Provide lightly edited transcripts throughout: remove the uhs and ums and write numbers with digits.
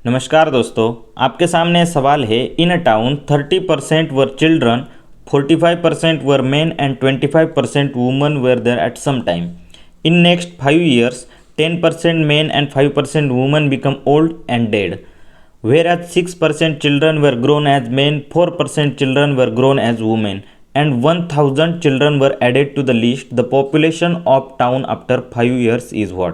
नमस्कार दोस्तों, आपके सामने सवाल है। In a town 30% were children, 45% were men and 25% women were there at some time. In next 5 years 10% men and 5% women become old and dead, whereas 6% children were grown as men, 4% children were grown as women, and 1000 children were added to the list. The population of town after 5 years is what?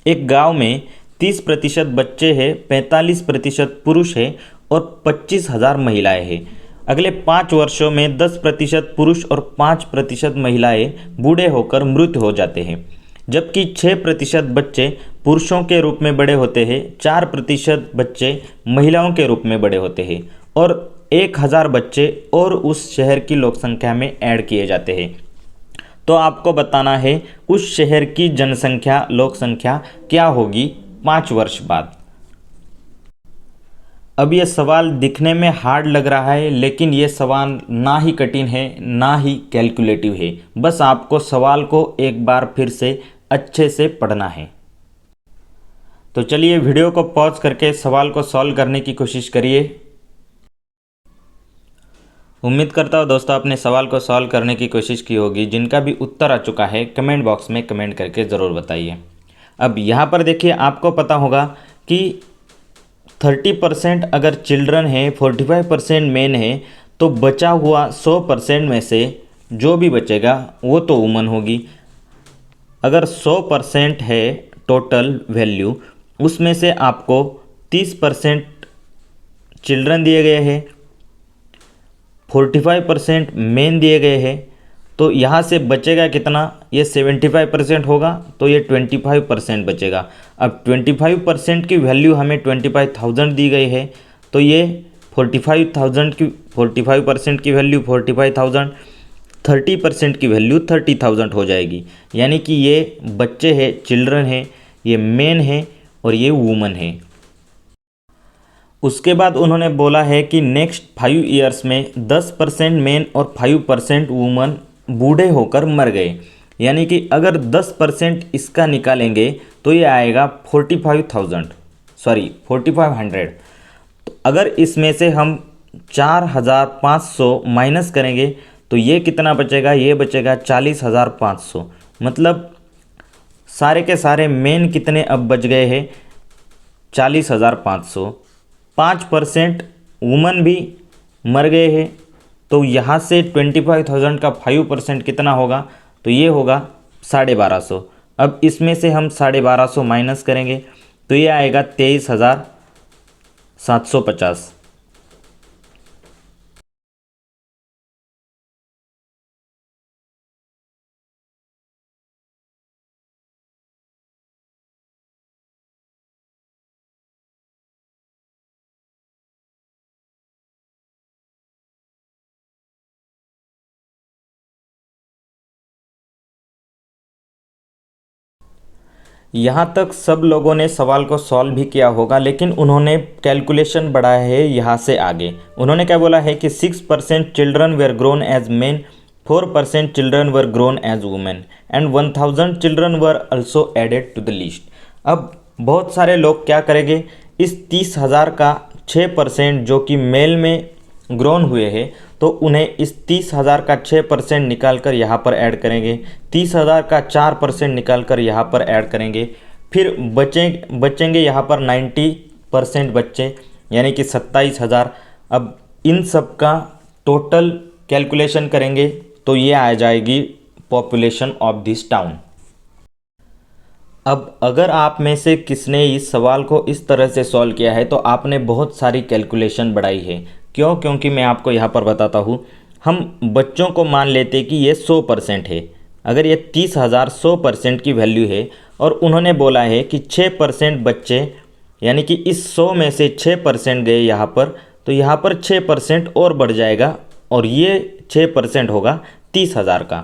एक गांव में 30% बच्चे हैं, 45% पुरुष है और 25,000 महिलाएं हैं। अगले 5 वर्षों में 10% पुरुष और 5% महिलाएं बूढ़े होकर मृत हो जाते हैं, जबकि 6% बच्चे पुरुषों के रूप में बड़े होते हैं, 4% बच्चे महिलाओं के रूप में बड़े होते हैं और 1,000 बच्चे और उस शहर की लोक संख्या में ऐड किए जाते हैं। तो आपको बताना है उस शहर की जनसंख्या, लोक संख्या क्या होगी 5 वर्ष बाद। अब ये सवाल दिखने में हार्ड लग रहा है, लेकिन ये सवाल ना ही कठिन है ना ही कैलकुलेटिव है। बस आपको सवाल को एक बार फिर से अच्छे से पढ़ना है। तो चलिए वीडियो को पॉज करके सवाल को सॉल्व करने की कोशिश करिए। उम्मीद करता हूँ दोस्तों आपने सवाल को सॉल्व करने की कोशिश की होगी। जिनका भी उत्तर आ चुका है कमेंट बॉक्स में कमेंट करके ज़रूर बताइए। अब यहाँ पर देखिए, आपको पता होगा कि 30% अगर चिल्ड्रन है, 45% मेन है, तो बचा हुआ 100% में से जो भी बचेगा वो तो वुमन होगी। अगर 100% है टोटल वैल्यू, उसमें से आपको 30% चिल्ड्रन दिए गए हैं, 45% मेन दिए गए हैं, तो यहाँ से बचेगा कितना? ये 75% होगा, तो ये 25% बचेगा। अब 25% की वैल्यू हमें 25,000 दी गई है, तो ये 45% की वैल्यू 45,000, 30% की वैल्यू 30,000 हो जाएगी। यानी कि ये बच्चे हैं, चिल्ड्रन है, ये मेन है और ये वुमन है। उसके बाद उन्होंने बोला है कि नेक्स्ट 5 years में 10% मेन और 5% वुमन बूढ़े होकर मर गए। यानी कि अगर 10% इसका निकालेंगे तो ये आएगा 4500। तो अगर इसमें से हम 4,500 माइनस करेंगे तो ये कितना बचेगा? ये बचेगा 40,500। मतलब सारे के सारे मेन कितने अब बच गए हैं? 40,500। 5% वुमन भी मर गए हैं, तो यहाँ से 25,000 का 5% कितना होगा? तो ये होगा 1250। अब इसमें से हम 1250 माइनस करेंगे तो ये आएगा 23,750। यहाँ तक सब लोगों ने सवाल को सॉल्व भी किया होगा, लेकिन उन्होंने कैलकुलेशन बढ़ाया है यहाँ से आगे। उन्होंने क्या बोला है कि 6% children were grown as men, 4% children were grown as women and 1,000 children were also added to the list. अब बहुत सारे लोग क्या करेंगे, इस 30,000 का 6% जो कि मेल में ग्रोन हुए हैं, तो उन्हें इस 30,000 का 6% निकाल कर यहाँ पर ऐड करेंगे, 30,000 का 4% निकाल कर यहाँ पर ऐड करेंगे, फिर बचेंगे यहाँ पर 90% बच्चे, यानी कि 27,000। अब इन सब का टोटल कैलकुलेशन करेंगे तो ये आ जाएगी पॉपुलेशन ऑफ दिस टाउन। अब अगर आप में से किसने इस सवाल को इस तरह से सॉल्व किया है तो आपने बहुत सारी कैलकुलेशन बढ़ाई है। क्यों? क्योंकि मैं आपको यहाँ पर बताता हूँ। हम बच्चों को मान लेते कि ये 100% है। अगर ये 30,000 100% की वैल्यू है और उन्होंने बोला है कि 6% बच्चे, यानी कि इस 100 में से 6% गए यहाँ पर, तो यहाँ पर 6% और बढ़ जाएगा और ये 6% होगा 30,000 का।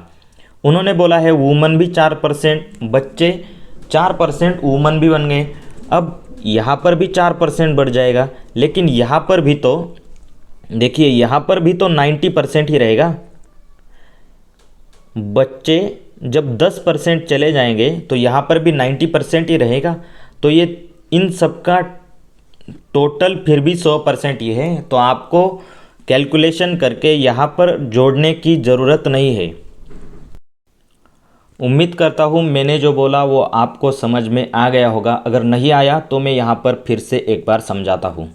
उन्होंने बोला है वुमन भी 4%, बच्चे 4% वुमन भी बन गए। अब यहाँ पर भी 4% बढ़ जाएगा, लेकिन यहाँ पर भी तो देखिए, यहाँ पर भी तो 90% ही रहेगा। बच्चे जब 10% चले जाएंगे तो यहाँ पर भी 90% ही रहेगा। तो ये इन सब का टोटल फिर भी 100% ही है, तो आपको कैलकुलेशन करके यहाँ पर जोड़ने की ज़रूरत नहीं है। उम्मीद करता हूँ मैंने जो बोला वो आपको समझ में आ गया होगा। अगर नहीं आया तो मैं यहाँ पर फिर से एक बार समझाता हूँ।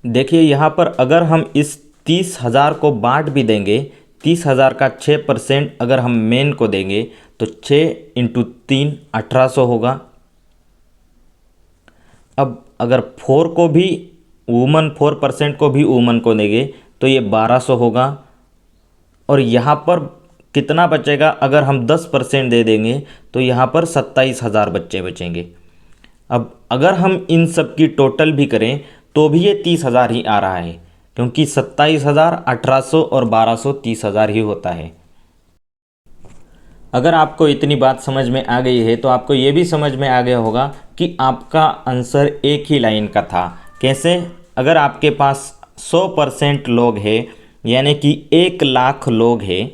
देखिए यहाँ पर अगर हम इस 30,000 को बांट भी देंगे, 30,000 का 6% अगर हम मेन को देंगे तो 6 इंटू 3 1800 होगा। अब अगर 4% को भी वुमन को देंगे तो ये 1200 होगा। और यहाँ पर कितना बचेगा, अगर हम 10% दे देंगे तो यहाँ पर 27,000 बच्चे बचेंगे। अब अगर हम इन सब की टोटल भी करें तो भी ये 30,000 ही आ रहा है, क्योंकि 27,000, 1800 और 1200 30,000 ही होता है। अगर आपको इतनी बात समझ में आ गई है तो आपको ये भी समझ में आ गया होगा कि आपका आंसर एक ही लाइन का था। कैसे? अगर आपके पास 100% लोग हैं, यानी कि 1,00,000 लोग हैं,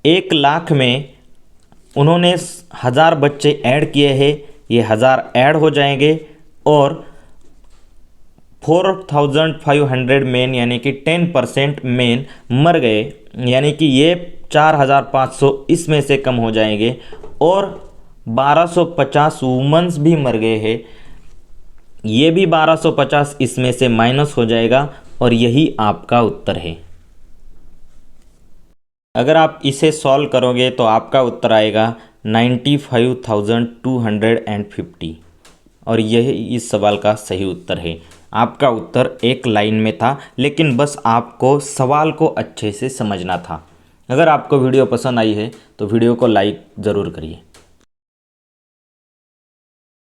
1,00,000 में उन्होंने 1,000 बच्चे ऐड किए हैं, ये 1,000 ऐड हो जाएंगे और 4,500 मेन यानी कि 10% मेन मर गए, यानी कि ये 4,500 इसमें से कम हो जाएंगे और 1,250 वुमेन्स भी मर गए हैं, ये भी 1,250 इसमें से माइनस हो जाएगा और यही आपका उत्तर है। अगर आप इसे सॉल्व करोगे तो आपका उत्तर आएगा 95,250 और यह इस सवाल का सही उत्तर है। आपका उत्तर एक लाइन में था, लेकिन बस आपको सवाल को अच्छे से समझना था। अगर आपको वीडियो पसंद आई है तो वीडियो को लाइक ज़रूर करिए।